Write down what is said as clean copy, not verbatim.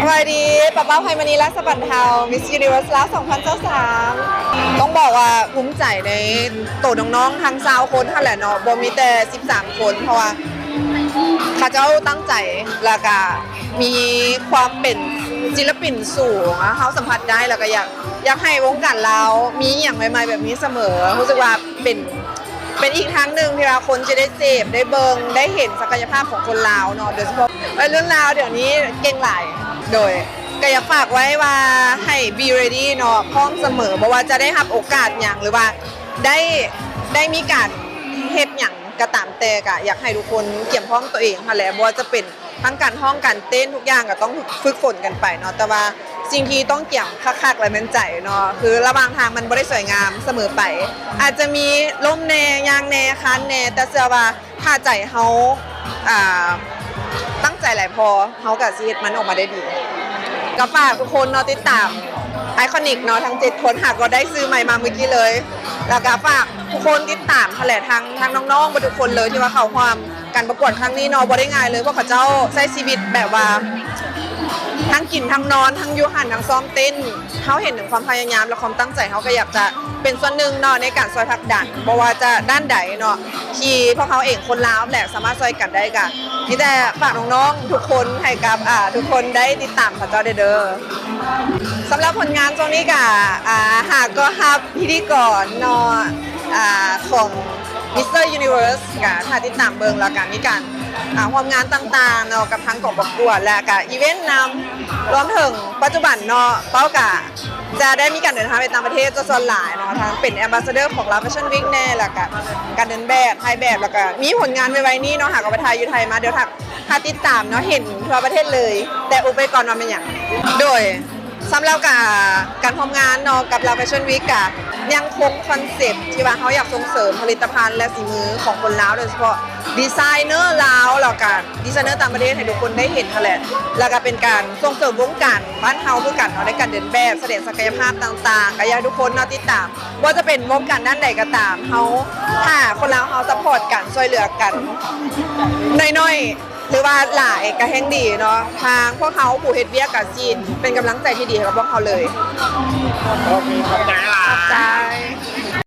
สวัสดีป้าไพมณีรักษบันเทามิสยูนิเวอร์สแล้ว2023ต้องบอกว่าภูมิใจในตัวน้องๆทั้ง20คนท่านแหละเนาะบ่มีแต่13คนเพราะว่าข้าเจ้าตั้งใจแล้วก็มีความเป็นศิลปินสูงเขาสัมผัสได้แล้วก็อยากให้วงการเรามีอย่างใหม่ๆแบบนี้เสมอรู้สึกว่าเป็นอีกทางหนึ่งที่เราคนจะได้เสพได้เบิงได้เห็นศักยภาพของคนลาวเนาะโดยเฉพาะวัยรุ่นลาวเดี๋ยวนี้เก่งหลายโดยก็อยากฝากไว้ว่าให้ be ready เนาะพร้อมเสมอเพราะว่าจะได้รับโอกาสอย่างหรือว่าได้มีการเฮ็ดอย่างกระตามแต่ก็อยากให้ทุกคนเกี่ยมพร้อมตัวเองค่ะแหละว่าจะเป็นทั้งการห้องการเต้นทุกอย่างก็ต้องฝึกฝนกันไปเนาะแต่ว่าสิ่งที่ต้องเกี่ยมคักๆและแม่นใจเนาะคือระหว่างทางมันบ่ได้สวยงามเสมอไปอาจจะมีล้มแน่ยางแน่คันแน่แต่เชื่อว่าถ้าใจเฮาตั้งใจหลายพอเฮาก็สิเฮ็ดมันออกมาได้ดีก็ฝากทุกคนเนาะติดตามไอคอนิกเนาะทั้ง7คนหากก็ได้ซื้อใหม่มาเมื่อกี้เลยแล้วก็ฝากทุกคนติดตามแหละทางน้องๆทุกคนเลยที่ว่าเขาความการประกวดครั้งนี้เนาะบ่ได้ง่ายเลยเพราะเขาเจ้าใช้ชีวิตแบบว่าทั้งกินทั้งนอนทั้งยูหันทั้งซ้อมเต้นเขาเห็นถึงความพยายามและความตั้งใจเขาก็อยากจะเป็นส่วนหนึ่งเนาะในการซอยผลักดันบ่ว่าจะด้านใดเนาะที่พวกเขาเองคนลาวแหละสามารถซอยกันได้กันนี่แต่ฝากน้องๆทุกคนให้กับทุกคนได้ติดตามเขาเจ้าเด้อสำหรับผลงานตรงนี้ก็หากก็ฮับพิธีกรเนาะของMr. Universe กับถ้าติดตามเบิงแล้วกันมีการความงานต่างๆเนาะกับทางกองประกวดและกับอีเวนต์นำรวมถึงปัจจุบันเนาะเป้ากะจะได้มีการเดินทางไปต่างประเทศจะส่วนหลายเนาะทางเป็นแอมบาสเดอร์ของลาวแฟชั่นวีคแน่แล้วก็การเดินแบบถ่ายแบบแล้วก็มีผลงานไว้นี่เนาะหากว่าไปถ่ายอยู่ไทยมาเดี๋ยวถ้าติดตามเนาะเห็นทั่วประเทศเลยแต่อุบไปก่อนว่าเป็นอย่างโดยสำหรับการทำงานเนาะกับลาวแฟชั่นวีคกะยังคงคอนเซ็ปต์ที่ว่าเขาอยากส่งเสริมผลิตภัณฑ์และฝีมือของคนลาวโดยเฉพาะดีไซเนอร์ลาวแล้วก็ดีไซเนอร์ต่างประเทศให้ทุกคนได้เห็นแหละแล้วก็เป็นการส่งเสริมวงการบ้านเฮาคือกันเนาะในการเดินแบบแสดงศักยภาพต่างๆก็อยากให้ทุกคนเนาะติดตามว่าจะเป็นวงการด้านใดก็ตามเฮาถ้าคนลาวเฮาซัพพอร์ตกันช่วยเหลือกันน้อยๆหรือว่าหลายก็แห่งดีเนาะทางพวกเขาผู้เฮ็ดเวียกกับจีนเป็นกำลังใจที่ดีให้กับพวกเขาเลยโอเคขอบใจหลาย ขอบใจ